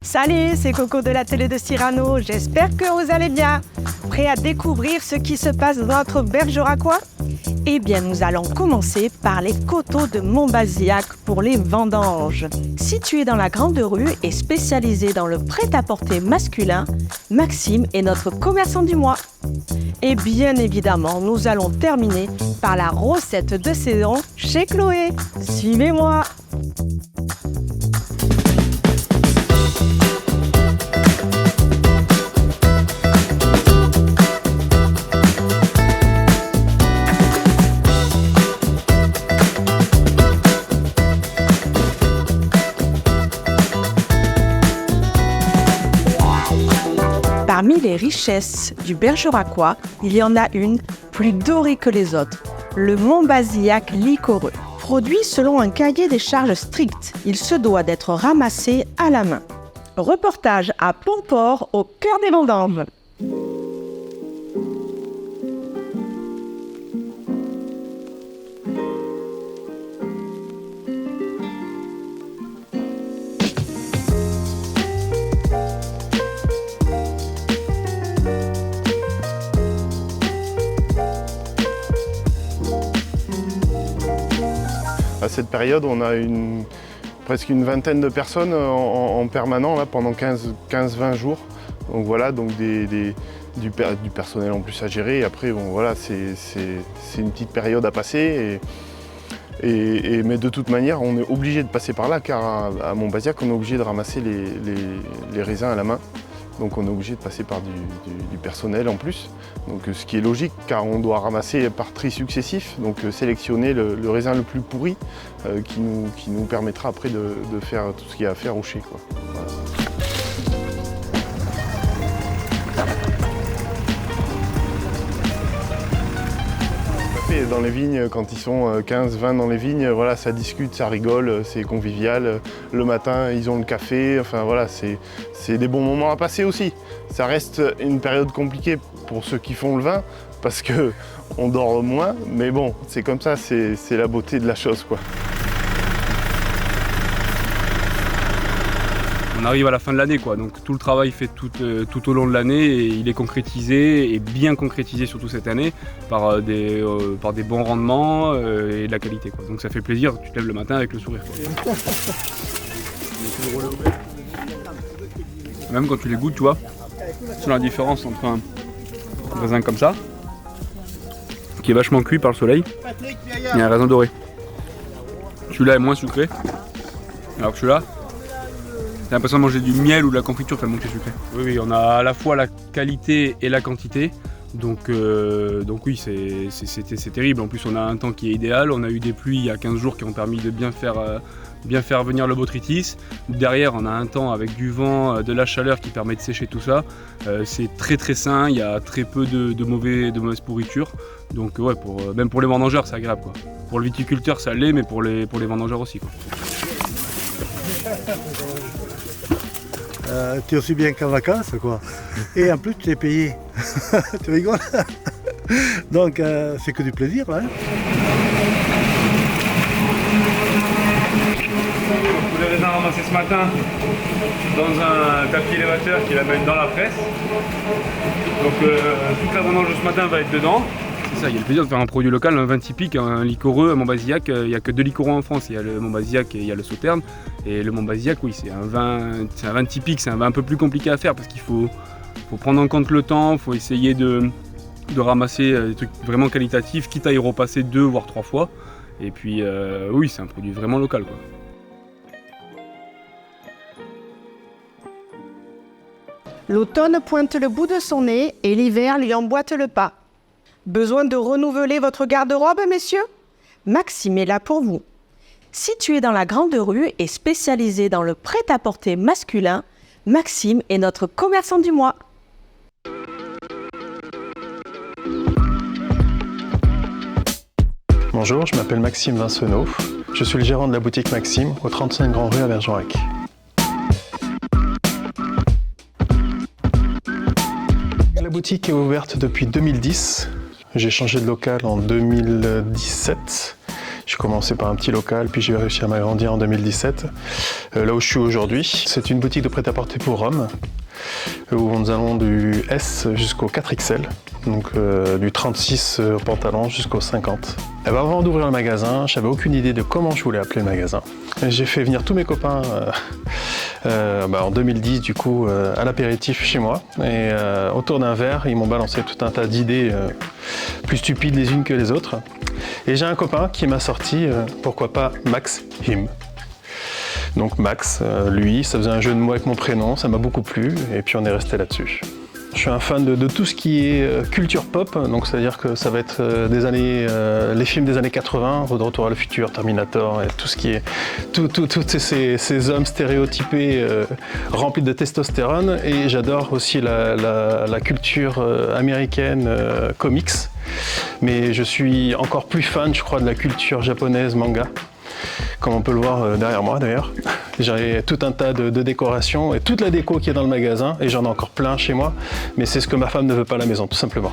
Salut, c'est Coco de la télé de Cyrano, j'espère que vous allez bien. Prêt à découvrir ce qui se passe dans notre Bergeracois ? Eh bien, nous allons commencer par les coteaux de Montbazillac pour les vendanges. Situé dans la Grande Rue et spécialisé dans le prêt-à-porter masculin, Maxime est notre commerçant du mois. Et bien évidemment, nous allons terminer par la recette de saison chez Chloé. Suivez-moi! Parmi les richesses du Bergeracois, il y en a une plus dorée que les autres, le Montbazillac liquoreux. Produit selon un cahier des charges strict, il se doit d'être ramassé à la main. Reportage à Pomport, au cœur des vendanges. À cette période, on a presque une vingtaine de personnes en permanent là, pendant 15-20 jours. Donc voilà, donc du personnel en plus à gérer. Et après, bon, voilà, c'est une petite période à passer. Mais de toute manière, on est obligé de passer par là, car à Montbazillac, on est obligé de ramasser les raisins à la main. Donc on est obligé de passer par du personnel en plus, donc, ce qui est logique car on doit ramasser par tri successif, donc sélectionner le raisin le plus pourri qui nous permettra après de faire tout ce qu'il y a à faire au chai, quoi. Voilà. Dans les vignes, quand ils sont 15-20 dans les vignes, voilà, ça discute, ça rigole, c'est convivial. Le matin, ils ont le café, enfin voilà, c'est des bons moments à passer aussi. Ça reste une période compliquée pour ceux qui font le vin, parce qu'on dort moins, mais bon, c'est comme ça, c'est la beauté de la chose, quoi. On arrive à la fin de l'année, quoi. Donc tout le travail fait tout au long de l'année et il est concrétisé et bien concrétisé surtout cette année par des bons rendements et de la qualité, quoi. Donc ça fait plaisir, tu te lèves le matin avec le sourire, quoi. Même quand tu les goûtes, tu vois, c'est la différence entre un raisin comme ça, qui est vachement cuit par le soleil, et un raisin doré. Celui-là est moins sucré, alors que celui-là, j'ai l'impression de manger du miel ou de la confiture tellement que c'est sucré. Oui, on a à la fois la qualité et la quantité. Donc oui, c'est terrible. En plus, on a un temps qui est idéal. On a eu des pluies il y a 15 jours qui ont permis de bien faire venir le botrytis. Derrière, on a un temps avec du vent, de la chaleur qui permet de sécher tout ça. C'est très très sain. Il y a très peu de mauvaise pourriture. Donc ouais, même pour les vendangeurs, c'est agréable, quoi. Pour le viticulteur, ça l'est, mais pour les vendangeurs aussi, quoi. Tu es aussi bien qu'en vacances, quoi. Et en plus, tu es payé. Tu rigoles? Donc, c'est que du plaisir, là. Tous les raisins ramassés ce matin dans un tapis élévateur qui l'amène dans la presse. Donc, toute la vendange de ce matin va être dedans. C'est ça, il y a le plaisir de faire un produit local, un vin typique, un liquoreux, un Montbazillac. Il n'y a que deux liquoreux en France, il y a le Montbazillac et il y a le Sauterne. Et le Montbazillac, oui, c'est un vin typique, c'est un vin un peu plus compliqué à faire parce qu'il faut prendre en compte le temps, il faut essayer de ramasser des trucs vraiment qualitatifs, quitte à y repasser 2 voire 3 fois. Et puis oui, c'est un produit vraiment local, quoi. L'automne pointe le bout de son nez et l'hiver lui emboîte le pas. Besoin de renouveler votre garde-robe, messieurs ? Maxime est là pour vous. Situé dans la Grande Rue et spécialisé dans le prêt-à-porter masculin, Maxime est notre commerçant du mois. Bonjour, je m'appelle Maxime Vincenot. Je suis le gérant de la boutique Maxime au 35 Grand Rue à Bergerac. La boutique est ouverte depuis 2010. J'ai changé de local en 2017. J'ai commencé par un petit local, puis j'ai réussi à m'agrandir en 2017, là où je suis aujourd'hui. C'est une boutique de prêt-à-porter pour hommes, où nous allons du S jusqu'au 4XL, donc du 36 au pantalon jusqu'au 50. Et ben avant d'ouvrir le magasin, j'avais aucune idée de comment je voulais appeler le magasin. J'ai fait venir tous mes copains en 2010 du coup à l'apéritif chez moi, et autour d'un verre ils m'ont balancé tout un tas d'idées plus stupides les unes que les autres. Et j'ai un copain qui m'a sorti pourquoi pas Max Him. Donc Max, lui, ça faisait un jeu de mots avec mon prénom, ça m'a beaucoup plu, et puis on est resté là-dessus. Je suis un fan de tout ce qui est culture pop, donc c'est-à-dire que ça va être les films des années 80, De Retour à le futur, Terminator, et tout ce qui est tous ces hommes stéréotypés remplis de testostérone. Et j'adore aussi la culture américaine comics, mais je suis encore plus fan, je crois, de la culture japonaise manga, comme on peut le voir derrière moi d'ailleurs. J'ai tout un tas de décorations et toute la déco qui est dans le magasin, et j'en ai encore plein chez moi, mais c'est ce que ma femme ne veut pas à la maison, tout simplement.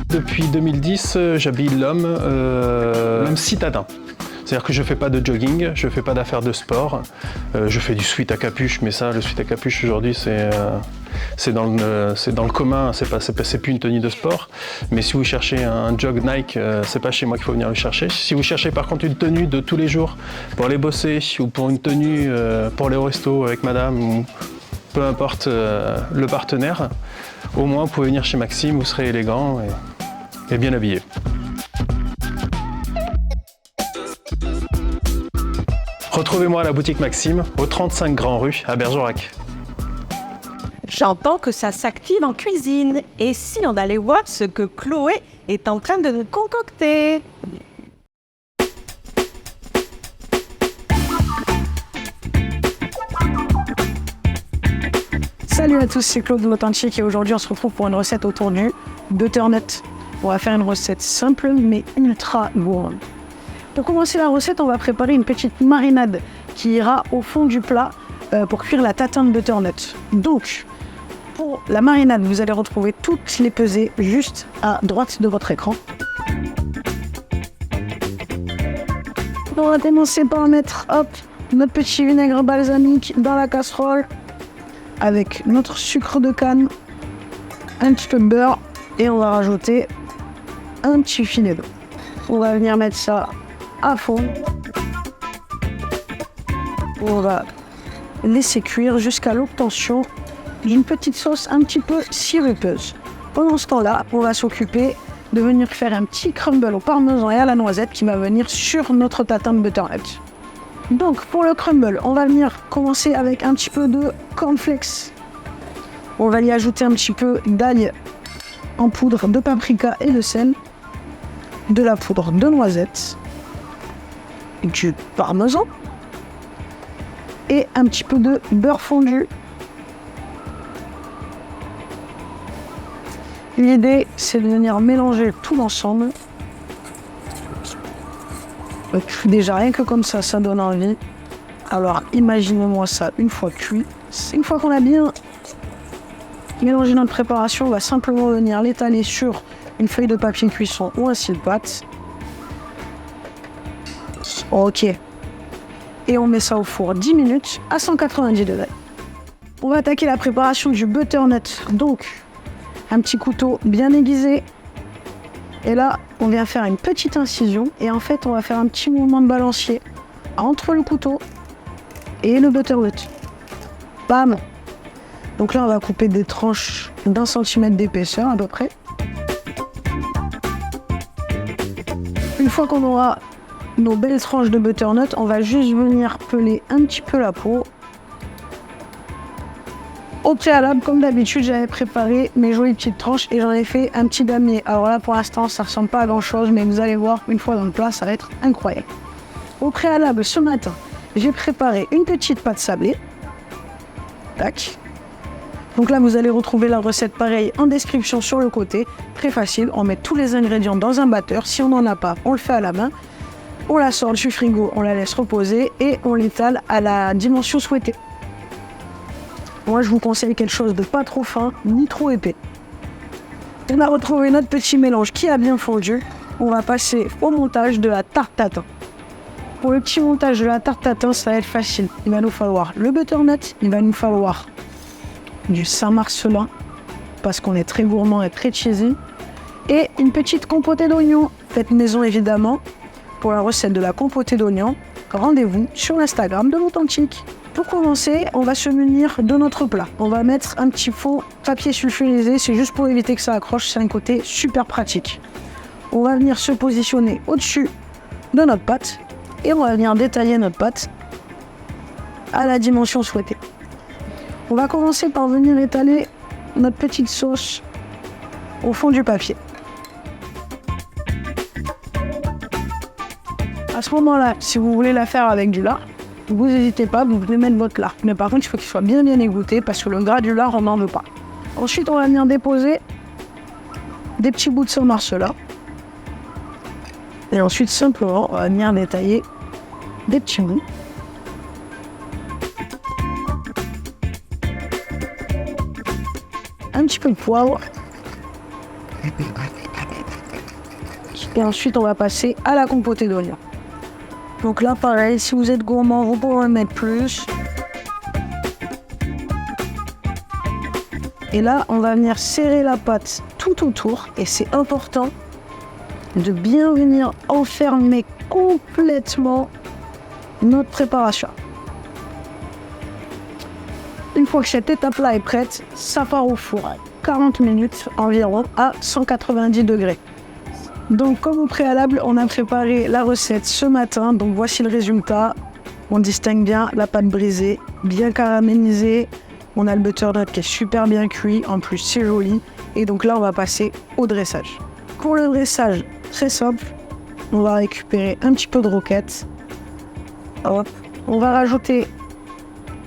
Depuis 2010, j'habille l'homme, même citadin. C'est-à-dire que je ne fais pas de jogging, je ne fais pas d'affaires de sport, je fais du sweat à capuche, mais ça, le sweat à capuche aujourd'hui, c'est dans le commun, c'est plus une tenue de sport. Mais si vous cherchez un jog Nike, c'est pas chez moi qu'il faut venir le chercher. Si vous cherchez par contre une tenue de tous les jours pour aller bosser, ou pour une tenue pour aller au resto avec madame, ou peu importe le partenaire, au moins vous pouvez venir chez Maxime, vous serez élégant et bien habillé. Retrouvez-moi à la boutique Maxime, au 35 Grand Rue, à Bergerac. J'entends que ça s'active en cuisine. Et si on allait voir ce que Chloé est en train de nous concocter? Salut à tous, c'est Claude de l'Authentique et aujourd'hui on se retrouve pour une recette autour du butternut. On va faire une recette simple mais ultra gourmande. Pour commencer la recette, on va préparer une petite marinade qui ira au fond du plat pour cuire la tatin de butternut. Donc, pour la marinade, vous allez retrouver toutes les pesées juste à droite de votre écran. On va commencer par mettre notre petit vinaigre balsamique dans la casserole avec notre sucre de canne, un petit peu de beurre et on va rajouter un petit filet d'eau. On va venir mettre ça à fond. On va laisser cuire jusqu'à l'obtention d'une petite sauce un petit peu sirupeuse. Pendant ce temps-là, on va s'occuper de venir faire un petit crumble au parmesan et à la noisette qui va venir sur notre tatin de butternut. Donc pour le crumble, on va venir commencer avec un petit peu de cornflakes. On va y ajouter un petit peu d'ail en poudre, de paprika et de sel, de la poudre de noisette, du parmesan et un petit peu de beurre fondu. L'idée, c'est de venir mélanger tout l'ensemble. Déjà, rien que comme ça, ça donne envie. Alors, imaginez-moi ça une fois cuit. Une fois qu'on a bien mélangé notre préparation, on va simplement venir l'étaler sur une feuille de papier cuisson ou un cile-pâte. Ok. Et on met ça au four 10 minutes à 190 degrés. On va attaquer la préparation du butternut. Donc, un petit couteau bien aiguisé. Et là, on vient faire une petite incision. Et en fait, on va faire un petit mouvement de balancier entre le couteau et le butternut. Bam! Donc là, on va couper des tranches d'1 centimètre d'épaisseur à peu près. Une fois qu'on aura nos belles tranches de butternut, on va juste venir peler un petit peu la peau. Au préalable, comme d'habitude, j'avais préparé mes jolies petites tranches et j'en ai fait un petit damier. Alors là, pour l'instant, ça ressemble pas à grand chose, mais vous allez voir, une fois dans le plat, ça va être incroyable. Au préalable, ce matin, j'ai préparé une petite pâte sablée. Tac. Donc là, vous allez retrouver la recette pareil en description sur le côté. Très facile, on met tous les ingrédients dans un batteur. Si on n'en a pas, on le fait à la main. On la sort du frigo, on la laisse reposer et on l'étale à la dimension souhaitée. Moi, je vous conseille quelque chose de pas trop fin ni trop épais. On a retrouvé notre petit mélange qui a bien fondu. On va passer au montage de la tarte tatin. Pour le petit montage de la tarte tatin, ça va être facile. Il va nous falloir le butternut, il va nous falloir du Saint-Marcelin, parce qu'on est très gourmand et très cheesy, et une petite compotée d'oignons, faite maison évidemment. Pour la recette de la compotée d'oignons, rendez-vous sur l'Instagram de l'Authentique. Pour commencer, on va se munir de notre plat. On va mettre un petit fond papier sulfurisé, c'est juste pour éviter que ça accroche, c'est un côté super pratique. On va venir se positionner au-dessus de notre pâte et on va venir détailler notre pâte à la dimension souhaitée. On va commencer par venir étaler notre petite sauce au fond du papier. À ce moment-là, si vous voulez la faire avec du lard, vous n'hésitez pas, vous pouvez mettre votre lard. Mais par contre, il faut qu'il soit bien égoutté parce que le gras du lard, on n'en veut pas. Ensuite, on va venir déposer des petits bouts de Saint-Marcelin. Et ensuite, simplement, on va venir détailler des petits bouts. Un petit peu de poivre. Et ensuite, on va passer à la compotée d'oignons. Donc là, pareil, si vous êtes gourmand, vous pouvez en mettre plus. Et là, on va venir serrer la pâte tout autour. Et c'est important de bien venir enfermer complètement notre préparation. Une fois que cette étape-là est prête, ça part au four. 40 minutes environ à 190 degrés. Donc comme au préalable, on a préparé la recette ce matin, donc voici le résultat. On distingue bien la pâte brisée, bien caramélisée. On a le butternut qui est super bien cuit, en plus c'est joli. Et donc là on va passer au dressage. Pour le dressage, très simple, on va récupérer un petit peu de roquette. Hop. On va rajouter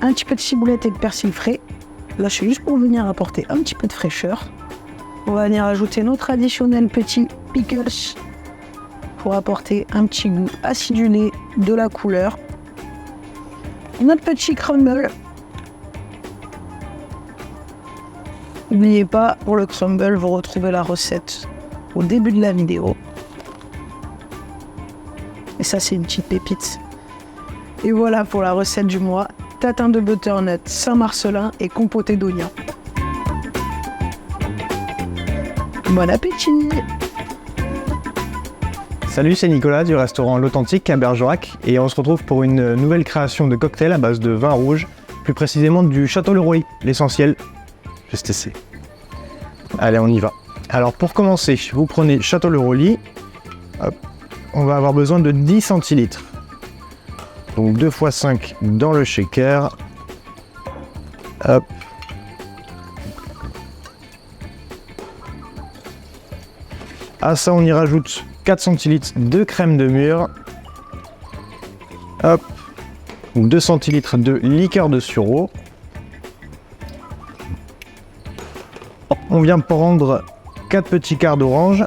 un petit peu de ciboulette et de persil frais. Là c'est juste pour venir apporter un petit peu de fraîcheur. On va venir ajouter nos traditionnels petits pickles pour apporter un petit goût acidulé, de la couleur. Notre petit crumble. N'oubliez pas, pour le crumble, vous retrouvez la recette au début de la vidéo. Et ça, c'est une petite pépite. Et voilà pour la recette du mois. Tatin de butternut, Saint-Marcelin et compotée d'oignons. Bon appétit! Salut, c'est Nicolas du restaurant L'Authentique à Bergerac et on se retrouve pour une nouvelle création de cocktail à base de vin rouge, plus précisément du Château Le Roy, l'essentiel, juste essayer. Allez, on y va. Alors pour commencer, vous prenez Château Le Roy, on va avoir besoin de 10 centilitres. Donc 2 x 5 dans le shaker. Hop. À ça, on y rajoute 4 centilitres de crème de mûre. Hop. 2 centilitres de liqueur de sureau. On vient prendre 4 petits quarts d'orange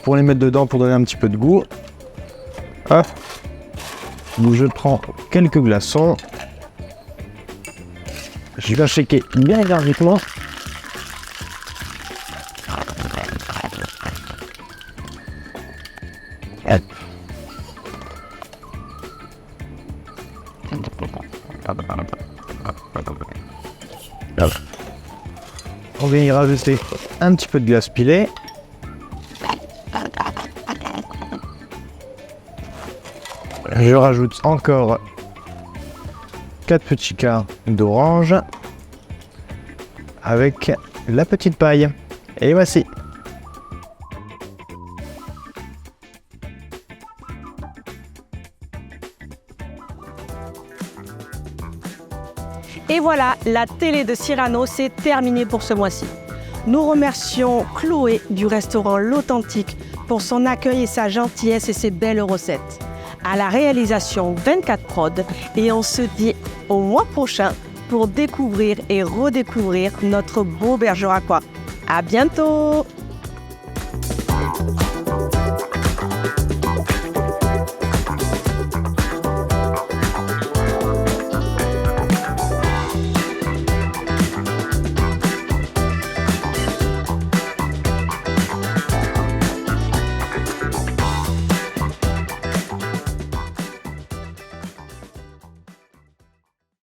pour les mettre dedans pour donner un petit peu de goût. Hop. Donc je prends quelques glaçons. Je vais shaker bien énergiquement. On vient y rajouter un petit peu de glace pilée. Je rajoute encore 4 petits quarts d'orange avec la petite paille. Et voici. Et voilà, la télé de Cyrano, c'est terminé pour ce mois-ci. Nous remercions Chloé du restaurant L'Authentique pour son accueil et sa gentillesse et ses belles recettes. À la réalisation 24 Prod et on se dit au mois prochain pour découvrir et redécouvrir notre beau Bergeracois. À bientôt!